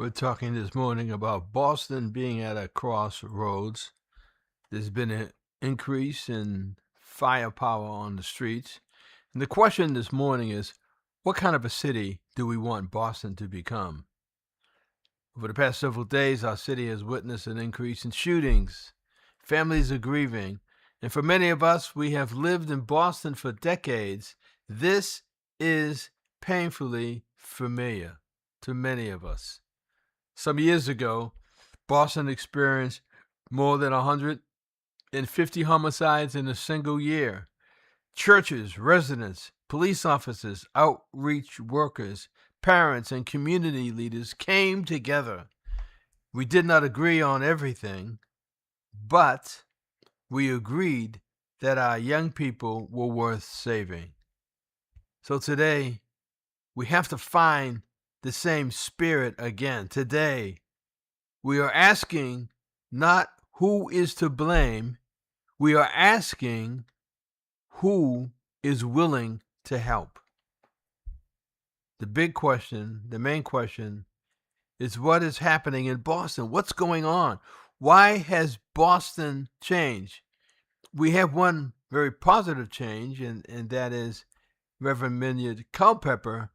We're talking this morning about Boston being at a crossroads. There's been an increase in firepower on the streets. And the question this morning is, what kind of a city do we want Boston to become? Over the past several days, our city has witnessed an increase in shootings. Families are grieving. And for many of us, we have lived in Boston for decades. This is painfully familiar to many of us. Some years ago, Boston experienced more than 150 homicides in a single year. Churches, residents, police officers, outreach workers, parents, and community leaders came together. We did not agree on everything, but we agreed that our young people were worth saving. So today, we have to find the same spirit again. Today, we are asking not who is to blame, we are asking who is willing to help. The big question, the main question, is what is happening in Boston? What's going on? Why has Boston changed? We have one very positive change, and that is Reverend Minyard Culpepper,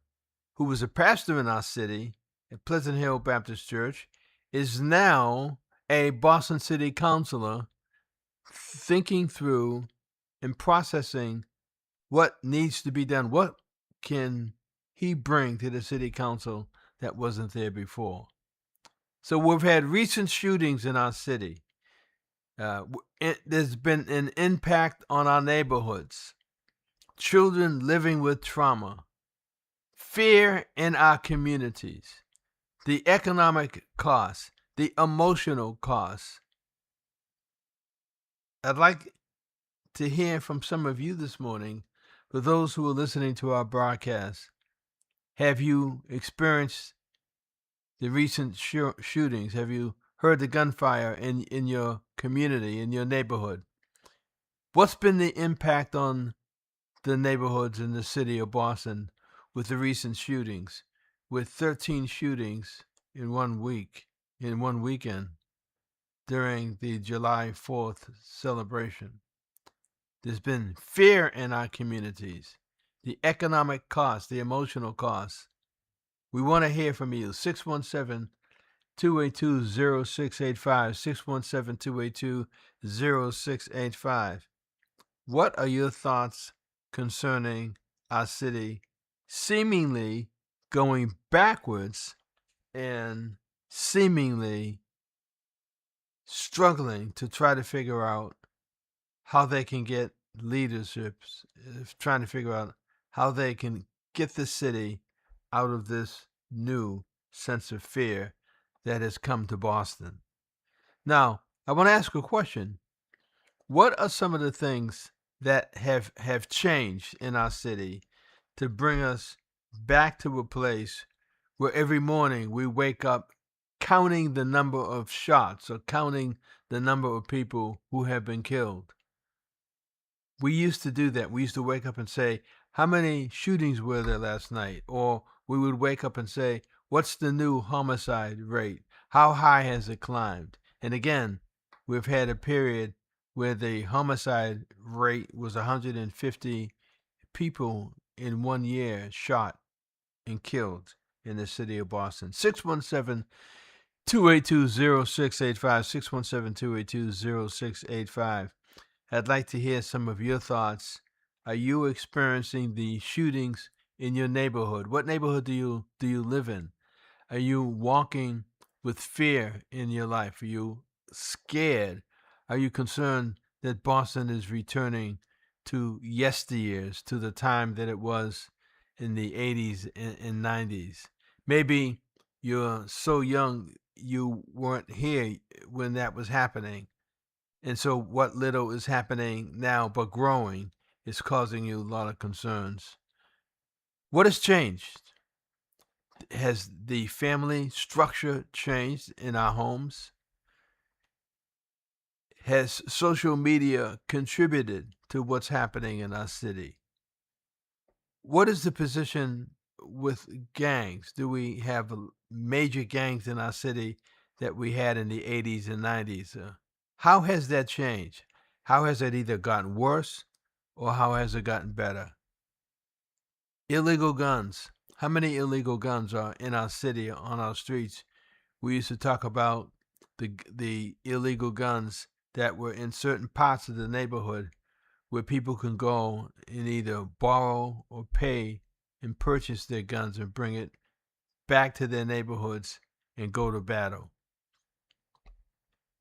who was a pastor in our city at Pleasant Hill Baptist Church, is now a Boston City Councilor, thinking through and processing what needs to be done. What can he bring to the city council that wasn't there before? So we've had recent shootings in our city. There's been an impact on our neighborhoods. Children living with trauma. Fear in our communities. The economic costs. The emotional costs. I'd like to hear from some of you this morning, for those who are listening to our broadcast. Have you experienced the recent shootings? Have you heard the gunfire in your community, in your neighborhood? What's been the impact on the neighborhoods in the city of Boston with the recent shootings, with 13 shootings in one weekend during the July 4th celebration? There's been fear in our communities, the economic costs, the emotional costs. We want to hear from you. 617-282-0685, 617-282-0685. What are your thoughts concerning our city seemingly going backwards and seemingly struggling to try to figure out how they can get leaderships, trying to figure out how they can get the city out of this new sense of fear that has come to Boston? Now, I want to ask a question. What are some of the things that have changed in our city to bring us back to a place where every morning we wake up counting the number of shots or counting the number of people who have been killed? We used to do that. We used to wake up and say, how many shootings were there last night? Or we would wake up and say, what's the new homicide rate? How high has it climbed? And again, we've had a period where the homicide rate was 150 people in 1 year shot and killed in the city of Boston. 617-282-0685, 617-282-0685. I'd like to hear some of your thoughts. Are you experiencing the shootings in your neighborhood? What neighborhood do you live in? Are you walking with fear in your life? Are you scared? Are you concerned that Boston is returning to yesteryears, to the time that it was in the 80s and 90s? Maybe you're so young you weren't here when that was happening. And so what little is happening now but growing is causing you a lot of concerns. What has changed? Has the family structure changed in our homes? Has social media contributed to what's happening in our city? What is the position with gangs? Do we have major gangs in our city that we had in the 80s and 90s? How has that changed? How has it either gotten worse or how has it gotten better? Illegal guns. How many illegal guns are in our city, on our streets? We used to talk about the illegal guns that were in certain parts of the neighborhood where people can go and either borrow or pay and purchase their guns and bring it back to their neighborhoods and go to battle.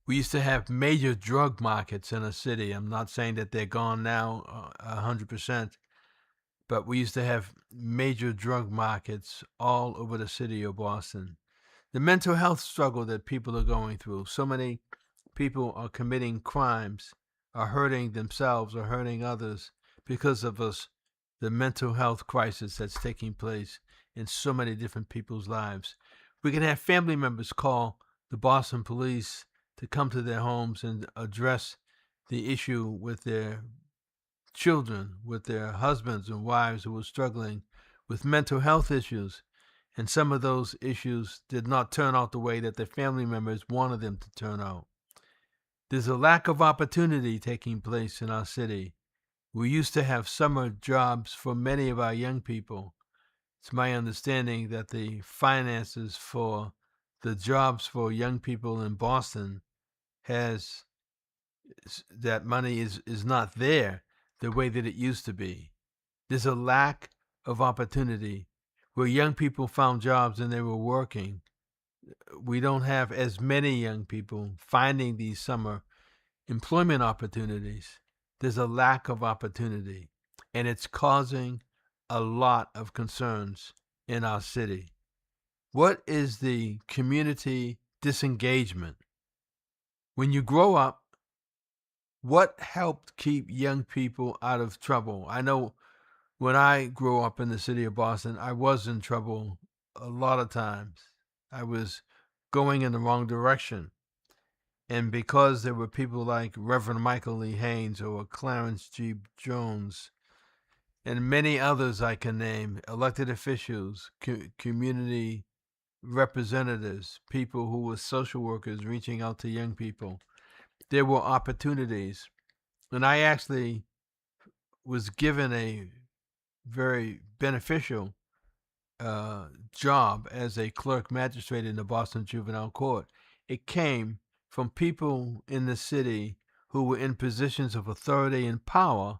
We used to have major drug markets in a city. I'm not saying that they're gone now 100%, but we used to have major drug markets all over the city of Boston. The mental health struggle that people are going through. So many people are committing crimes, are hurting themselves or hurting others because of the mental health crisis that's taking place in so many different people's lives. We can have family members call the Boston police to come to their homes and address the issue with their children, with their husbands and wives who were struggling with mental health issues. And some of those issues did not turn out the way that their family members wanted them to turn out. There's a lack of opportunity taking place in our city. We used to have summer jobs for many of our young people. It's my understanding that the finances for the jobs for young people in Boston has that money is not there the way that it used to be. There's a lack of opportunity where young people found jobs and they were working. We don't have as many young people finding these summer employment opportunities. There's a lack of opportunity, and it's causing a lot of concerns in our city. What is the community disengagement? When you grow up, what helped keep young people out of trouble? I know when I grew up in the city of Boston, I was in trouble a lot of times. I was going in the wrong direction. And because there were people like Reverend Michael Lee Haynes or Clarence G. Jones and many others I can name, elected officials, community representatives, people who were social workers reaching out to young people, there were opportunities. And I actually was given a very beneficial job as a clerk magistrate in the Boston Juvenile Court. It came from people in the city who were in positions of authority and power,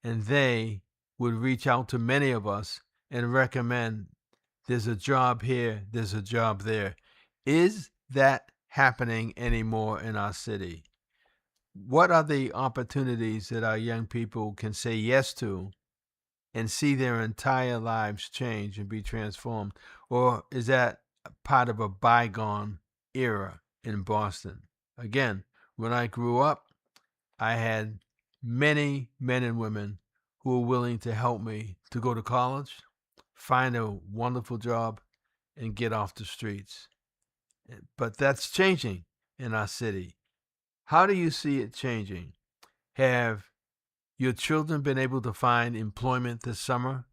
and they would reach out to many of us and recommend there's a job here, there's a job there. Is that happening anymore in our city? What are the opportunities that our young people can say yes to and see their entire lives change and be transformed? Or is that part of a bygone era in Boston? Again, when I grew up, I had many men and women who were willing to help me to go to college, find a wonderful job, and get off the streets. But that's changing in our city. How do you see it changing? Have your children been able to find employment this summer?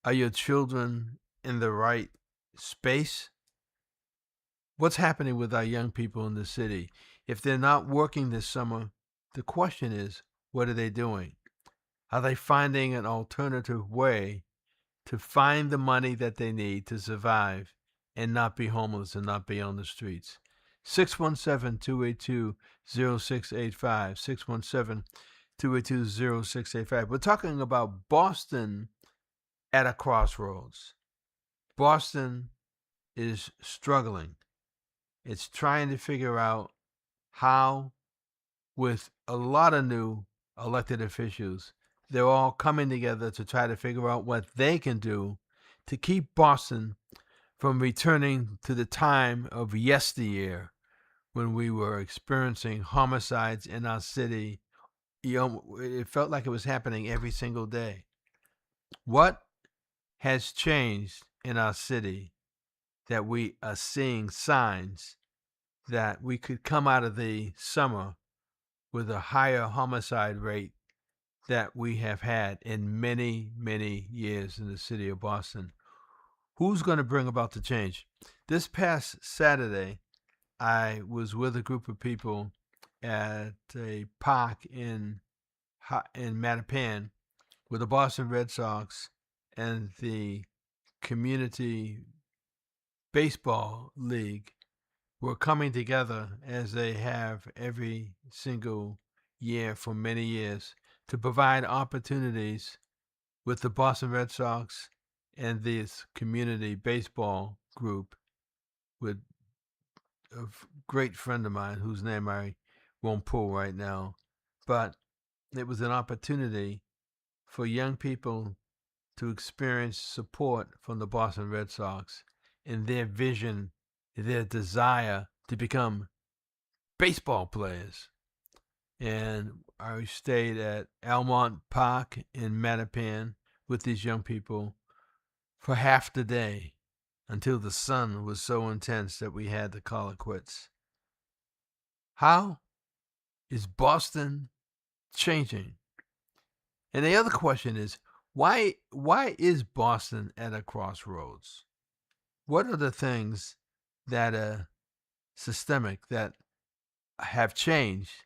Are your children in the right space? What's happening with our young people in the city? If they're not working this summer, the question is, what are they doing? Are they finding an alternative way to find the money that they need to survive and not be homeless and not be on the streets? 617-282-0685. 617-282-0685. We're talking about Boston at a crossroads. Boston is struggling. It's trying to figure out how, with a lot of new elected officials, they're all coming together to try to figure out what they can do to keep Boston from returning to the time of yesteryear when we were experiencing homicides in our city. It felt like it was happening every single day. What has changed in our city that we are seeing signs that we could come out of the summer with a higher homicide rate that we have had in many, many years in the city of Boston? Who's going to bring about the change? This past Saturday, I was with a group of people at a park in Mattapan where the Boston Red Sox and the community baseball league were coming together as they have every single year for many years to provide opportunities with the Boston Red Sox and this community baseball group with a great friend of mine whose name I won't pull right now. But it was an opportunity for young people to experience support from the Boston Red Sox in their vision, their desire to become baseball players. And I stayed at Almont Park in Mattapan with these young people for half the day until the sun was so intense that we had to call it quits. How is Boston changing? And the other question is, why is Boston at a crossroads? What are the things that are systemic that have changed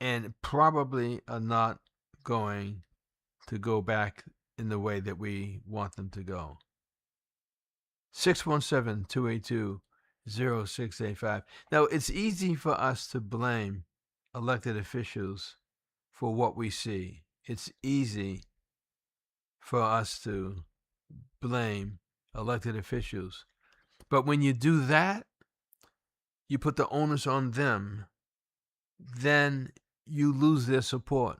and probably are not going to go back in the way that we want them to go? 617-282-0685. Now, it's easy for us to blame elected officials for what we see. It's easy for us to blame elected officials. But when you do that, you put the onus on them, then you lose their support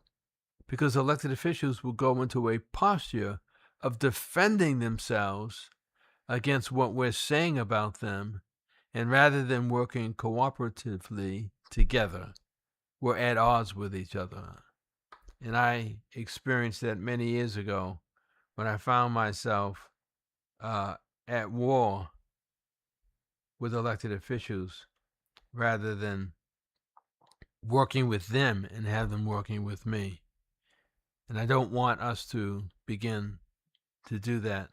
because elected officials will go into a posture of defending themselves against what we're saying about them, and rather than working cooperatively together, we're at odds with each other. And I experienced that many years ago when I found myself at war with elected officials rather than working with them and have them working with me. And I don't want us to begin to do that.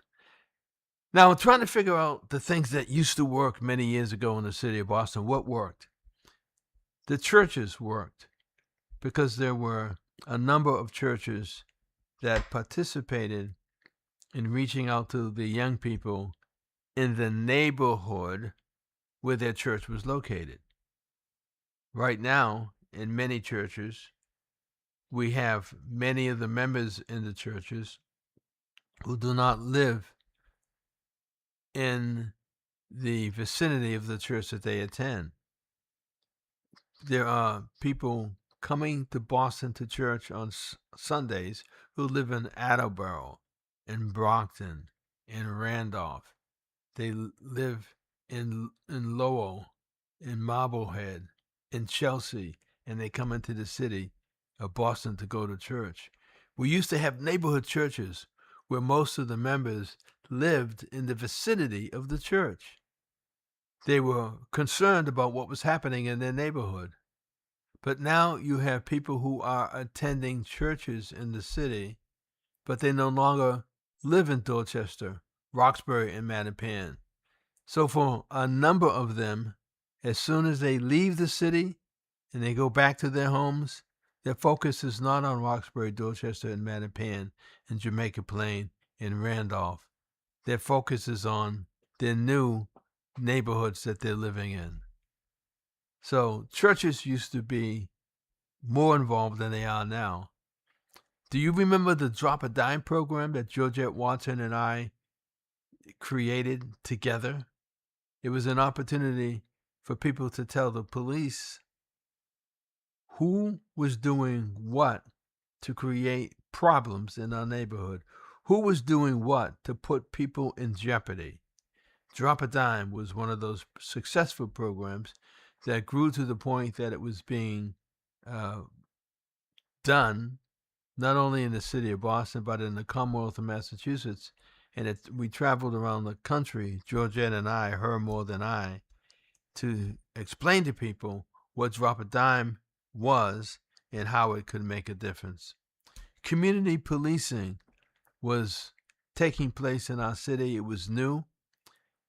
Now, I'm trying to figure out the things that used to work many years ago in the city of Boston. What worked? The churches worked because there were a number of churches that participated in reaching out to the young people in the neighborhood where their church was located. Right now, in many churches, we have many of the members in the churches who do not live in the vicinity of the church that they attend. There are people coming to Boston to church on Sundays who live in Attleboro, in Brockton, in Randolph. They live in Lowell, in Marblehead, in Chelsea, and they come into the city of Boston to go to church. We used to have neighborhood churches where most of the members lived in the vicinity of the church. They were concerned about what was happening in their neighborhood. But now you have people who are attending churches in the city, but they no longer live in Dorchester, Roxbury, and Mattapan. So for a number of them, as soon as they leave the city and they go back to their homes, their focus is not on Roxbury, Dorchester, and Mattapan, and Jamaica Plain, and Randolph. Their focus is on their new neighborhoods that they're living in. So churches used to be more involved than they are now. Do you remember the Drop a Dime program that Georgette Watson and I created together? It was an opportunity for people to tell the police who was doing what to create problems in our neighborhood, who was doing what to put people in jeopardy. Drop a Dime was one of those successful programs that grew to the point that it was being done not only in the city of Boston, but in the Commonwealth of Massachusetts. And we traveled around the country, Georgette and I, her more than I, to explain to people what Drop a Dime was and how it could make a difference. Community policing was taking place in our city. It was new,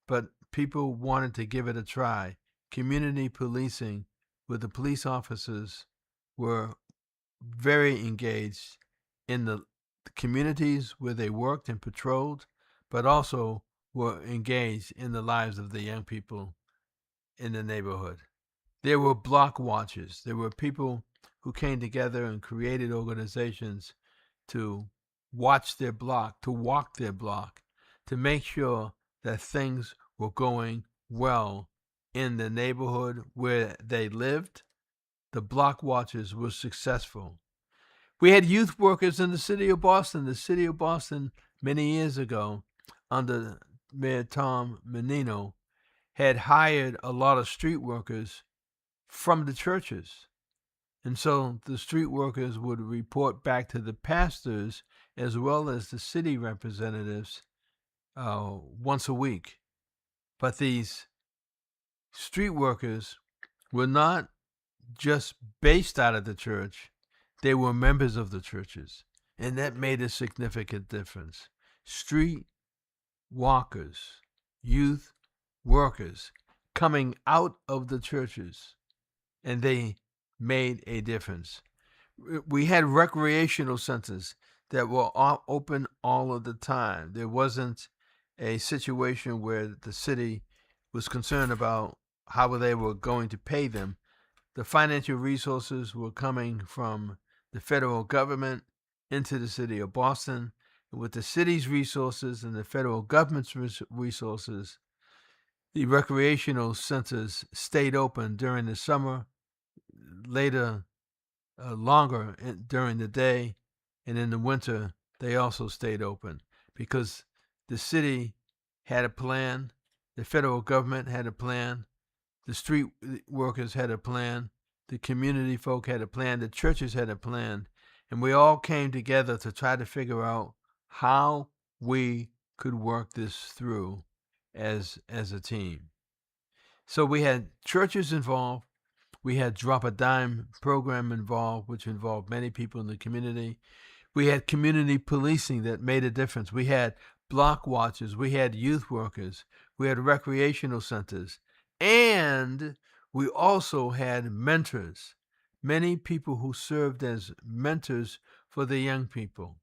but people wanted to give it a try. Community policing, where the police officers were very engaged in the communities where they worked and patrolled, but also were engaged in the lives of the young people in the neighborhood. There were block watchers. There were people who came together and created organizations to watch their block, to walk their block, to make sure that things were going well in the neighborhood where they lived. The block watchers were successful. We had youth workers in the city of Boston. The city of Boston, many years ago, under Mayor Tom Menino, had hired a lot of street workers from the churches. And so the street workers would report back to the pastors as well as the city representatives once a week. But these street workers were not just based out of the church, they were members of the churches. And that made a significant difference. Street walkers, youth workers coming out of the churches, and they made a difference. We had recreational centers that were open all of the time. There wasn't a situation where the city was concerned about how they were going to pay them. The financial resources were coming from the federal government into the city of Boston. With the city's resources and the federal government's resources, the recreational centers stayed open during the summer, later longer during the day, and in the winter they also stayed open because the city had a plan, the federal government had a plan, the street workers had a plan, the community folk had a plan, the churches had a plan, and we all came together to try to figure out how we could work this through as a team. So we had churches involved. We had Drop a Dime program involved, which involved many people in the community. We had community policing that made a difference. We had block watchers. We had youth workers. We had recreational centers. And we also had mentors, many people who served as mentors for the young people.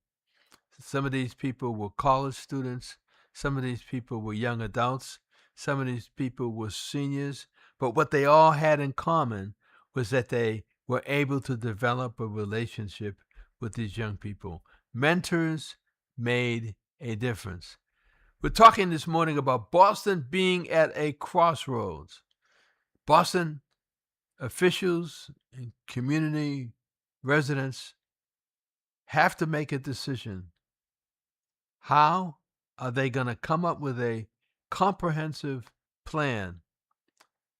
Some of these people were college students. Some of these people were young adults. Some of these people were seniors. But what they all had in common was that they were able to develop a relationship with these young people. Mentors made a difference. We're talking this morning about Boston being at a crossroads. Boston officials and community residents have to make a decision. How are they going to come up with a comprehensive plan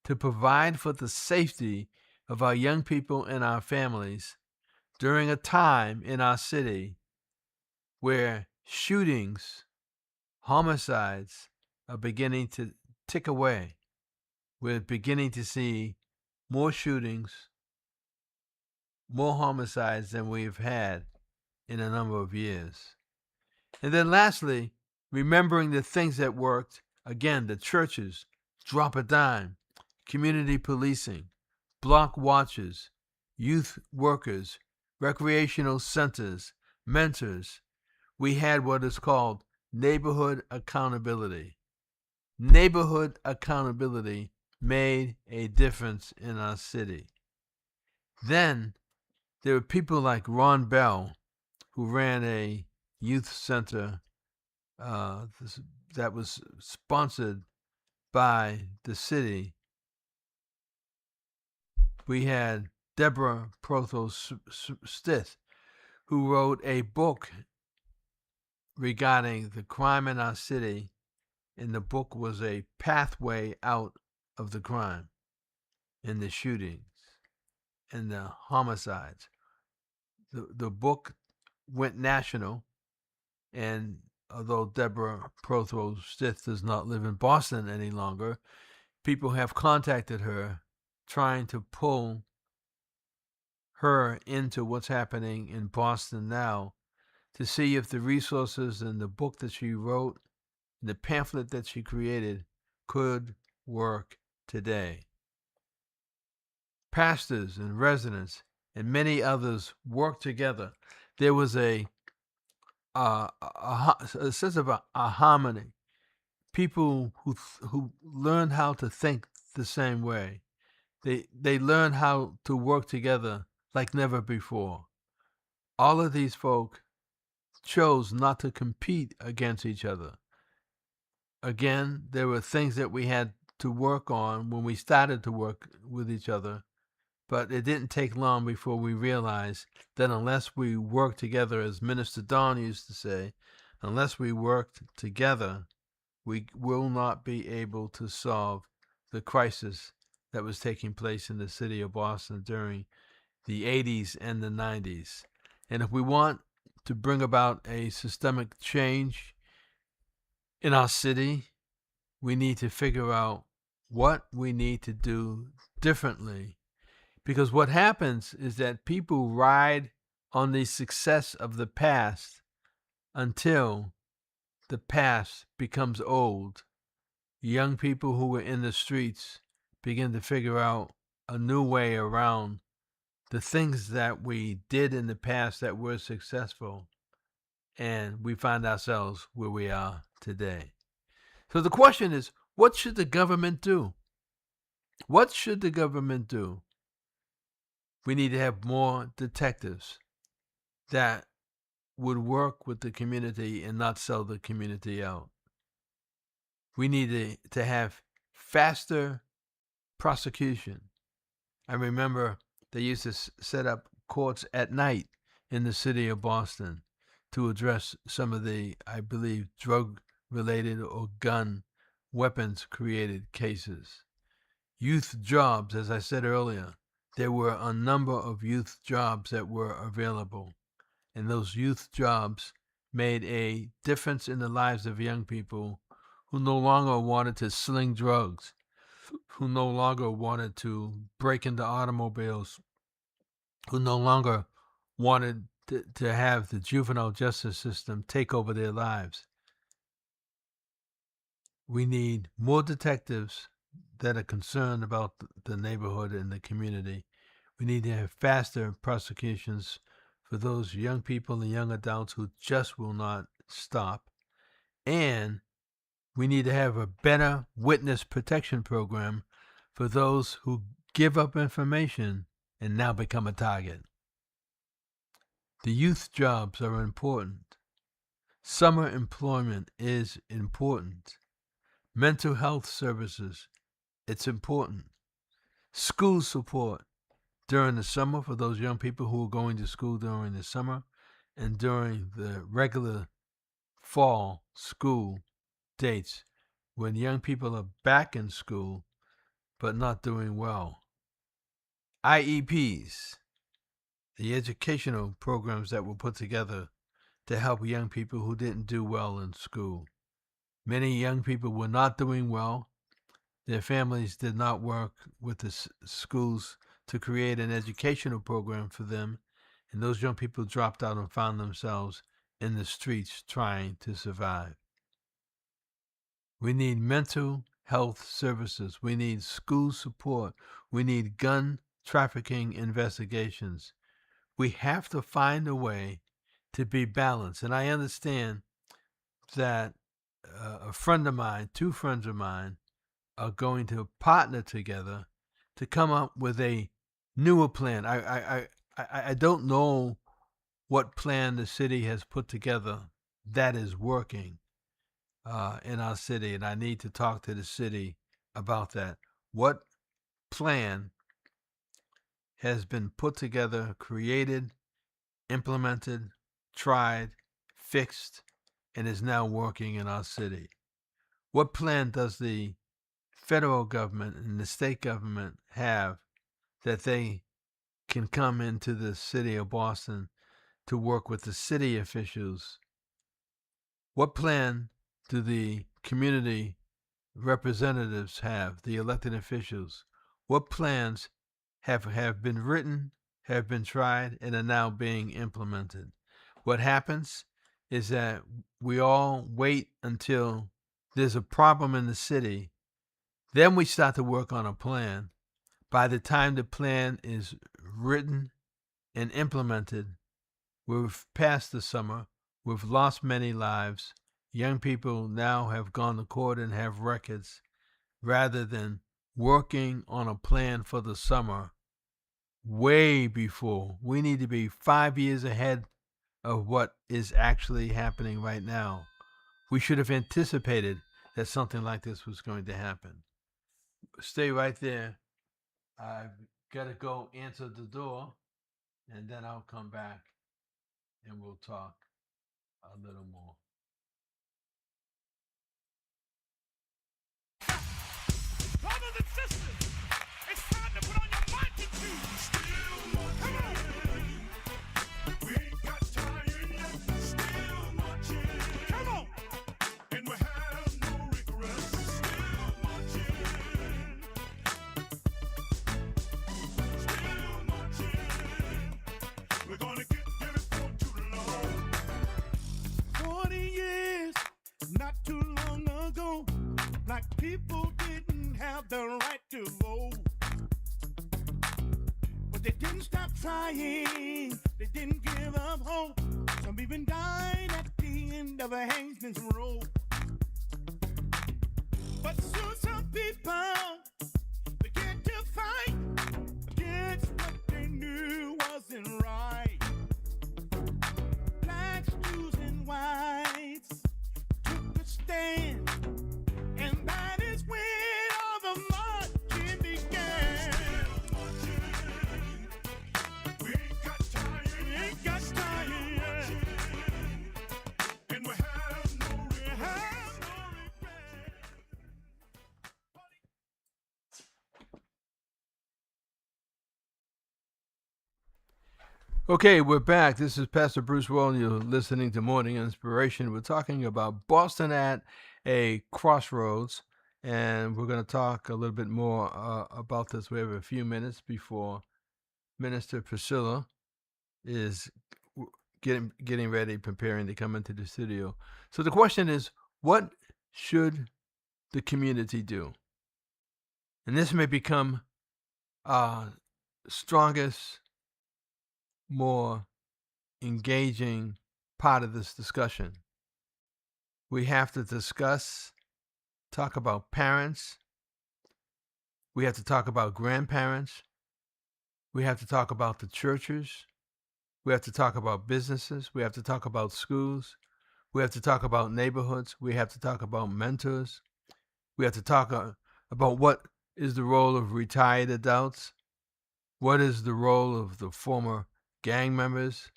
to provide for the safety of our young people and our families during a time in our city where shootings, homicides are beginning to tick away? We're beginning to see more shootings, more homicides than we've had in a number of years. And then lastly, remembering the things that worked. Again, the churches, Drop a Dime, community policing, block watches, youth workers, recreational centers, mentors. We had what is called neighborhood accountability. Neighborhood accountability made a difference in our city. Then there were people like Ron Bell, who ran a youth center that was sponsored by the city. We had Deborah Prothos Stith, who wrote a book regarding the crime in our city, and the book was a pathway out of the crime and the shootings and the homicides. The book went national, and although Deborah Prothro Stith does not live in Boston any longer, people have contacted her trying to pull her into what's happening in Boston now to see if the resources in the book that she wrote, the pamphlet that she created, could work today. Pastors and residents and many others worked together. There was a sense of a harmony. People who learned how to think the same way. They learned how to work together like never before. All of these folk chose not to compete against each other. Again, there were things that we had to work on when we started to work with each other, but it didn't take long before we realized that unless we worked together, as Minister Don used to say, unless we worked together, we will not be able to solve the crisis that was taking place in the city of Boston during the 80s and the 90s. And if we want to bring about a systemic change in our city, we need to figure out what we need to do differently. Because what happens is that people ride on the success of the past until the past becomes old. Young people who were in the streets begin to figure out a new way around the things that we did in the past that were successful, and we find ourselves where we are today. So the question is, what should the government do? What should the government do? We need to have more detectives that would work with the community and not sell the community out. We need to have faster prosecution. I remember they used to set up courts at night in the city of Boston to address some of the, I believe, drug-related or gun weapons-created cases. Youth jobs, as I said earlier, there were a number of youth jobs that were available, and those youth jobs made a difference in the lives of young people who no longer wanted to sling drugs, who no longer wanted to break into automobiles, who no longer wanted to have the juvenile justice system take over their lives. We need more detectives that are concerned about the neighborhood and the community. We need to have faster prosecutions for those young people and young adults who just will not stop. And we need to have a better witness protection program for those who give up information and now become a target. The youth jobs are important. Summer employment is important. Mental health services, it's important. School support during the summer for those young people who are going to school during the summer and during the regular fall school dates when young people are back in school but not doing well. IEPs, the educational programs that were put together to help young people who didn't do well in school. Many young people were not doing well. Their families did not work with the schools to create an educational program for them, and those young people dropped out and found themselves in the streets trying to survive. We need mental health services. We need school support. We need gun trafficking investigations. We have to find a way to be balanced. And I understand that a friend of mine, two friends of mine, are going to partner together to come up with a newer plan. I don't know what plan the city has put together that is working in our city, and I need to talk to the city about that. What plan has been put together, created, implemented, tried, fixed, and is now working in our city? What plan does the federal government and the state government have that they can come into the city of Boston to work with the city officials? What plan do the community representatives have, the elected officials? What plans have been written, have been tried, and are now being implemented? What happens is that we all wait until there's a problem in the city. Then we start to work on a plan. By the time the plan is written and implemented, we've passed the summer. We've lost many lives. Young people now have gone to court and have records rather than working on a plan for the summer way before. We need to be 5 years ahead of what is actually happening right now. We should have anticipated that something like this was going to happen. Stay right there. I've got to go answer the door, and then I'll come back and we'll talk a little more. Brothers and sisters, it's time to put on your marching shoes. Come on. We ain't got time yet. Still marching. Come on. And we have no regrets. Still marching. Still marching. We're gonna give it for too long. 40 years, not too long ago, black people didn't have the right to vote. But they didn't stop trying, they didn't give up hope. Some even died at the end of a Hangsman's rope. But soon some people began to fight against what they knew wasn't right. Blacks, Jews, and whites took a stand, and that is when all the marching began. We ain't got time, and we have no regret. Okay, we're back. This is Pastor Bruce Roll. You're listening to Morning Inspiration. We're talking about Boston at a crossroads, and we're going to talk a little bit more about this. We have a few minutes before Minister Priscilla is getting ready, preparing to come into the studio. So the question is, what should the community do? And this may become our strongest, more engaging part of this discussion. We have to talk about parents. We have to talk about grandparents. We have to talk about the churches. We have to talk about businesses. We have to talk about schools. We have to talk about neighborhoods. We have to talk about mentors. We have to talk about what is the role of retired adults. What is the role of the former gang members?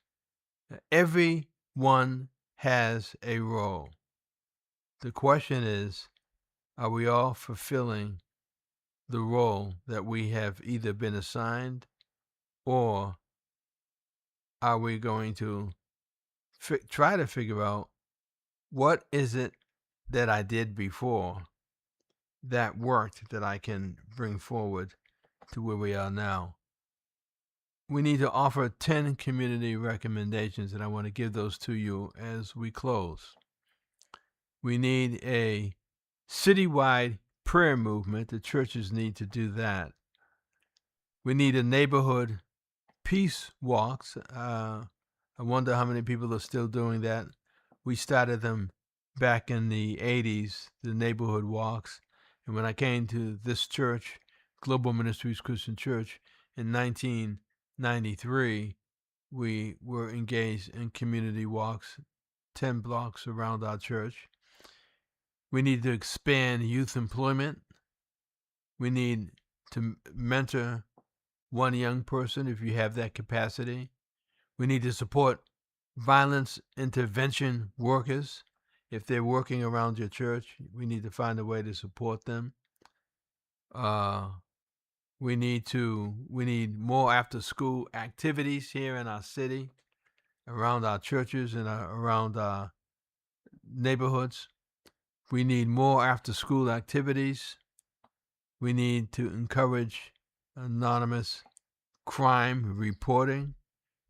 Everyone has a role. The question is, are we all fulfilling the role that we have either been assigned, or are we going to try to figure out what is it that I did before that worked that I can bring forward to where we are now? We need to offer 10 community recommendations, and I want to give those to you as we close. We need a citywide prayer movement. The churches need to do that. We need a neighborhood peace walks. I wonder how many people are still doing that. We started them back in the 80s, the neighborhood walks. And when I came to this church, Global Ministries Christian Church, in 1993, we were engaged in community walks 10 blocks around our church. We need to expand youth employment. We need to mentor one young person if you have that capacity. We need to support violence intervention workers. If they're working around your church, we need to find a way to support them. We need more after school activities here in our city, around our churches and around our neighborhoods. We need more after school activities. We need to encourage anonymous crime reporting.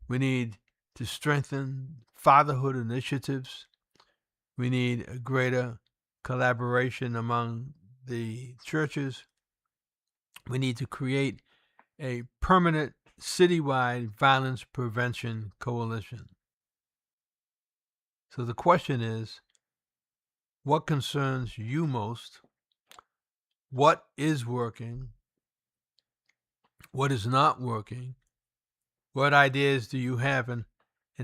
We need to strengthen fatherhood initiatives. We need a greater collaboration among the churches. We need to create a permanent citywide violence prevention coalition. So the question is, what concerns you most? What is working? What is not working? What ideas do you have, and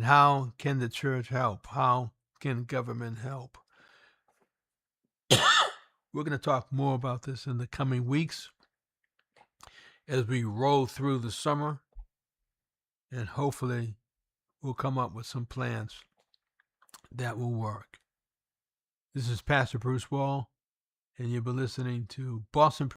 how can the church help? How can government help? We're going to talk more about this in the coming weeks as we roll through the summer, and hopefully we'll come up with some plans that will work. This is Pastor Bruce Wall, and you've been listening to Boston